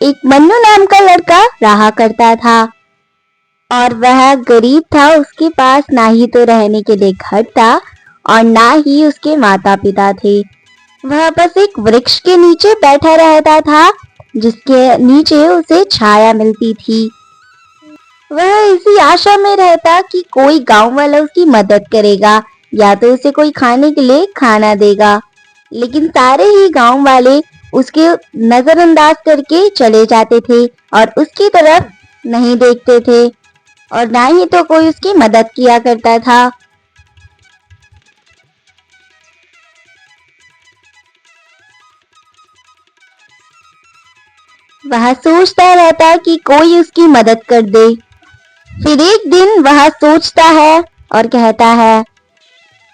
एक मन्नू नाम का लड़का रहा करता था और वह गरीब था। उसके पास ना ही तो रहने के लिए घर था और ना ही उसके माता पिता थे। वह बस एक वृक्ष के नीचे बैठा रहता था जिसके नीचे उसे छाया मिलती थी। वह इसी आशा में रहता कि कोई गांव वाला उसकी मदद करेगा या तो उसे कोई खाने के लिए खाना देगा। लेकिन सारे ही गांव वाले उसके नजरअंदाज करके चले जाते थे और उसकी तरफ नहीं देखते थे और ना ही तो कोई उसकी मदद किया करता था। वह सोचता रहता कि कोई उसकी मदद कर दे। फिर एक दिन वह सोचता है और कहता है,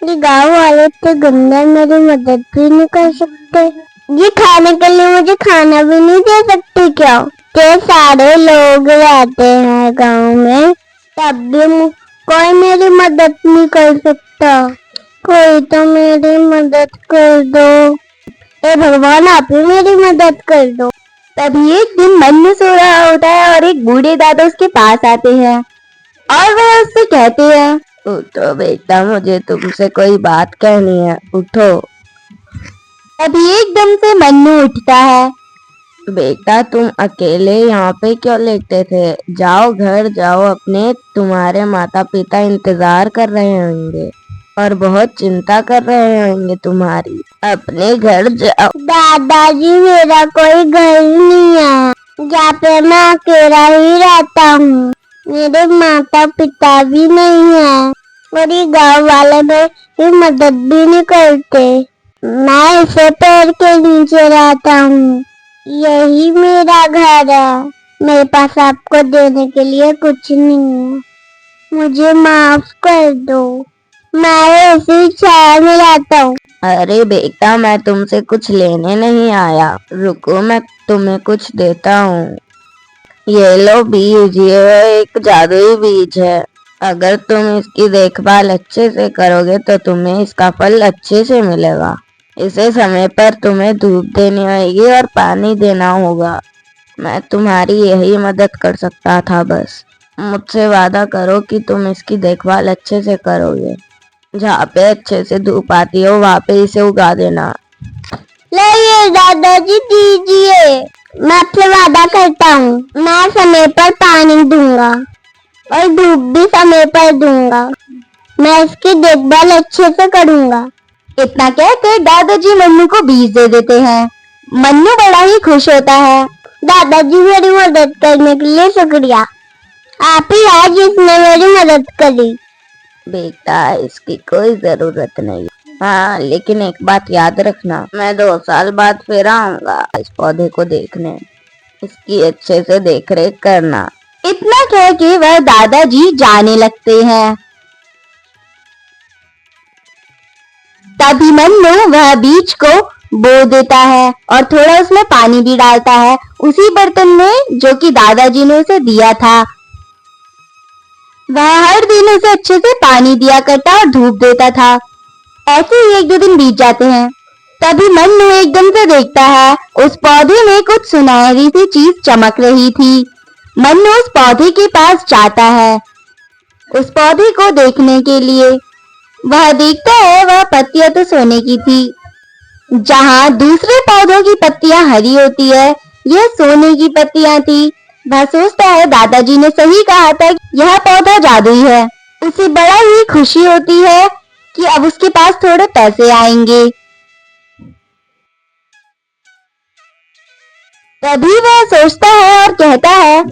ये गांव वाले तो गंदा मेरी मदद भी नहीं कर सकते। ये खाने के लिए मुझे खाना भी नहीं दे सकते क्या? के सारे लोग रहते हैं गांव में, तब भी कोई मेरी मदद नहीं कर सकता। कोई तो मेरी मदद कर दो। ए भगवान, आप ही मेरी मदद कर दो। तभी एक दिन मन्नू सो रहा होता है और एक बूढ़े दादा उसके पास आते हैं और वह उससे कहते हैं, उठो बेटा, मुझे तुमसे कोई बात कहनी है, उठो। तभी एकदम से मन्नू उठता है। बेटा, तुम अकेले यहाँ पे क्यों लेटे थे? जाओ घर जाओ अपने, तुम्हारे माता पिता इंतजार कर रहे होंगे और बहुत चिंता कर रहे होंगे तुम्हारी। अपने घर जाओ। दादाजी, मेरा कोई घर नहीं है, जहाँ पे मैं अकेला ही रहता हूँ। मेरे माता पिता भी नहीं है और ये गाँव वाले मेरी मदद भी नहीं करते। मैं इसे पेड़ के नीचे रहता हूँ, यही मेरा घर है। मेरे पास आपको देने के लिए कुछ नहीं है, मुझे माफ कर दो। मैं इसी छाया में रहता हूँ। अरे बेटा, मैं तुमसे कुछ लेने नहीं आया, रुको मैं तुम्हें कुछ देता हूँ। ये लो बीज, ये एक जादुई बीज है। अगर तुम इसकी देखभाल अच्छे से करोगे तो तुम्हें इसका फल अच्छे से मिलेगा। इसे समय पर तुम्हें धूप देनी होगी और पानी देना होगा। मैं तुम्हारी यही मदद कर सकता था। बस मुझसे वादा करो कि तुम इसकी देखभाल अच्छे से करोगे। जहाँ पे अच्छे से धूप आती हो वहाँ पे इसे उगा देना। लाइए दादाजी, दीजिए। मैं आपसे वादा करता हूँ, मैं समय पर पानी दूंगा और धूप भी समय पर दूंगा। मैं इसकी देखभाल अच्छे से करूंगा। इतना कहकर दादाजी मन्नू को बीज दे देते हैं। मन्नू बड़ा ही खुश होता है। दादाजी, मेरी मदद करने के लिए शुक्रिया। आप ही आज जिसने मेरी मदद करी। बेटा, इसकी कोई जरूरत नहीं। हाँ, लेकिन एक बात याद रखना, मैं 2 साल बाद फिर आऊंगा इस पौधे को देखने। इसकी अच्छे से देखरेख करना। इतना कह के वह दादाजी जाने लगते हैं। तभी मन्नू वह बीज को बो देता है और थोड़ा उसमें पानी भी डालता है, उसी बर्तन में जो कि दादाजी ने उसे दिया था। वह हर दिन उसे अच्छे से पानी दिया करता और धूप देता था। ऐसे ही 1-2 दिन बीत जाते हैं। तभी मन्नू एकदम से देखता है उस पौधे में कुछ सुनहरी सी चीज चमक रही थी। मन्नू उस पौधे के पास जाता है उस पौधे को देखने के लिए। वह देखता है वह पत्तियां तो सोने की थी। जहाँ दूसरे पौधों की पत्तियां हरी होती है, यह सोने की पत्तियां थी। वह सोचता है दादाजी ने सही कहा था, यह पौधा जादुई है। उसे बड़ा ही खुशी होती है कि अब उसके पास थोड़े पैसे आएंगे। तभी वह सोचता है और कहता है,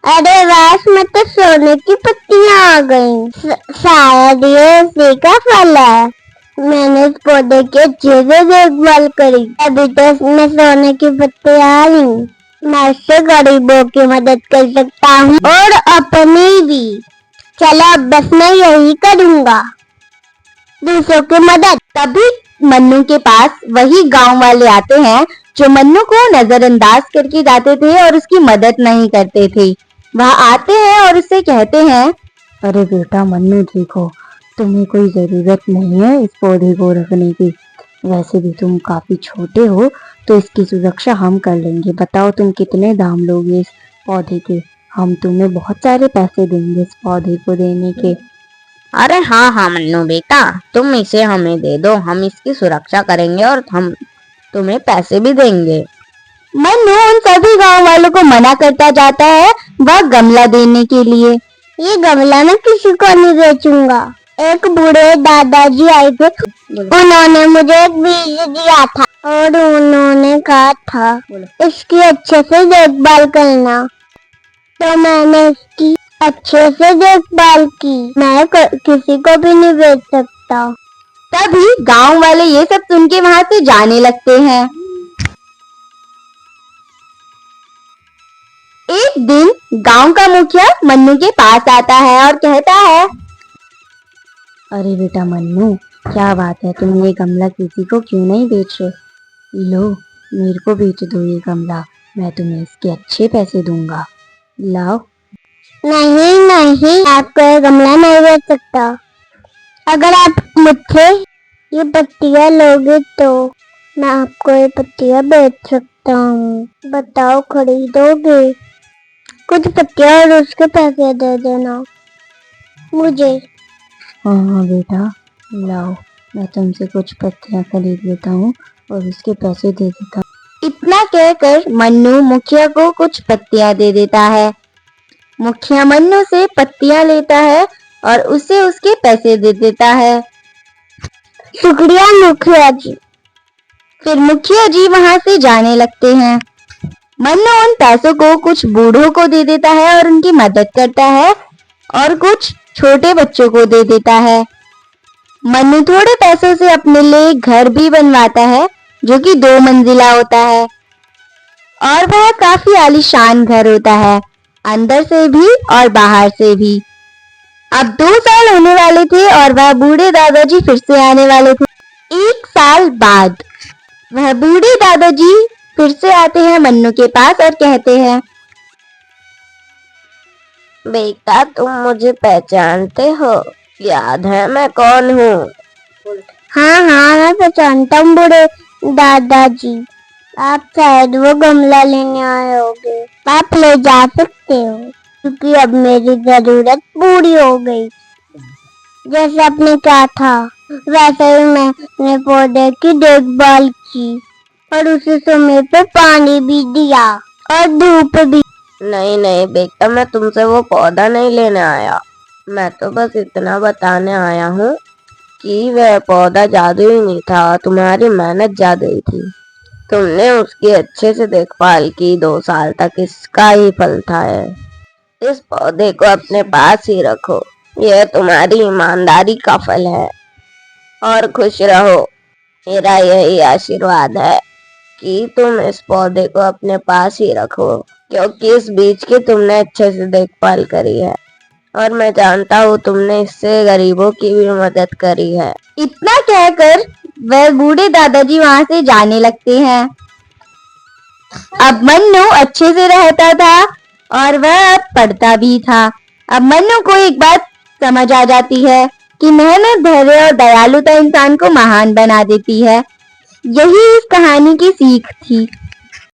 अरे वाह, इसमें तो सोने की पत्तियां आ गई। शायद ये उसी का फल है। मैंने इस पौधे की अच्छे से देखभाल करी, अभी तो इसमें सोने की पत्तियां आ गई। मैं इससे गरीबों की मदद कर सकता हूँ और अपनी भी। चलो अब बस मैं यही करूँगा, दूसरों की मदद। तभी मन्नू के पास वही गांव वाले आते हैं जो मन्नू को नजरअंदाज करके जाते थे और उसकी मदद नहीं करते थे। वह आते हैं और उससे कहते हैं, अरे बेटा मन्नू, देखो तुम्हें कोई जरूरत नहीं है इस पौधे को रखने की। वैसे भी तुम काफी छोटे हो, तो इसकी सुरक्षा हम कर लेंगे। बताओ तुम कितने दाम लोगे इस पौधे के? हम तुम्हें बहुत सारे पैसे देंगे इस पौधे को देने के। अरे हाँ हाँ मन्नू बेटा, तुम इसे हमें दे दो, हम इसकी सुरक्षा करेंगे और हम तुम्हें पैसे भी देंगे। मन्नू उन सभी गांव वालों को मना करता जाता है वह गमला देने के लिए। ये गमला मैं किसी को नहीं बेचूंगा। एक बूढ़े दादाजी आए थे, उन्होंने मुझे एक बीज दिया था और उन्होंने कहा था इसकी अच्छे से देखभाल करना। तो मैंने इसकी अच्छे से देखभाल की। मैं किसी को भी नहीं बेच सकता। तभी गांव वाले ये सब सुन के वहां से जाने लगते हैं। एक दिन गांव का मुखिया मन्नू के पास आता है और कहता है, अरे बेटा मन्नू, क्या बात है, तुम ये गमला किसी को क्यों नहीं बेच रहे? लो, मेरे को बेच दो ये गमला, मैं तुम्हें इसके अच्छे पैसे दूंगा। लाओ। नहीं नहीं, आपको ये गमला नहीं बेच सकता। अगर आप मुझसे ये पत्तियां लोगे तो मैं आपको ये पत्तियां बेच सकता हूँ। बताओ, खरीदोगे? कुछ पत्तियां और उसके पैसे दे देना मुझे। हाँ बेटा, लाओ, मैं तुमसे कुछ पत्तियां खरीद लेता हूँ और उसके पैसे दे देता हूँ। इतना कहकर मन्नू मुखिया को कुछ पत्तियां दे देता है। मुखिया मन्नू से पत्तियां लेता है और उसे उसके पैसे दे देता है। शुक्रिया मुखिया जी। फिर मुखिया जी वहां से जाने लगते हैं। मन्नू उन पैसों को कुछ बूढ़ों को दे देता है और उनकी मदद करता है और कुछ छोटे बच्चों को दे देता है। मन्नू थोड़े पैसों से अपने लिए घर भी बनवाता है जो कि 2 मंजिला होता है और वह काफी आलीशान घर होता है, अंदर से भी और बाहर से भी। अब 2 साल होने वाले थे और वह बूढ़े दादाजी फिर से आने वाले थे। 1 साल बाद वह बूढ़े दादाजी फिर से आते हैं मन्नू के पास और कहते हैं, बेटा तुम मुझे पहचानते हो? याद है मैं कौन हूँ? हाँ हाँ, मैं पहचानता हूँ बूढ़े दादाजी। आप शायद वो गमला लेने आए होंगे। आप ले जा सकते हो क्योंकि अब मेरी जरूरत पूरी हो गई। जैसे आपने कहा था वैसे ही मैंने पौधे की देखभाल की और उसे समय पे पानी भी दिया और धूप भी। नहीं नहीं बेटा, मैं तुमसे वो पौधा नहीं लेने आया। मैं तो बस इतना बताने आया हूँ कि वह पौधा जादुई नहीं था, तुम्हारी मेहनत जादुई थी। तुमने उसकी अच्छे से देखभाल की, 2 साल तक इसका ही फल था। इस पौधे को अपने पास ही रखो, यह तुम्हारी ईमानदारी का फल है। और खुश रहो, मेरा यही आशीर्वाद है कि तुम इस पौधे को अपने पास ही रखो, क्योंकि इस बीज की तुमने अच्छे से देखभाल करी है और मैं जानता हूँ तुमने इससे गरीबों की भी मदद करी है। इतना कहकर वह बूढ़े दादाजी वहां से जाने लगते हैं। अब मन्नू अच्छे से रहता था और वह अब पढ़ता भी था। अब मन्नू को एक बात समझ आ जाती है कि मेहनत, धैर्य और दयालुता इंसान को महान बना देती है। यही इस कहानी की सीख थी।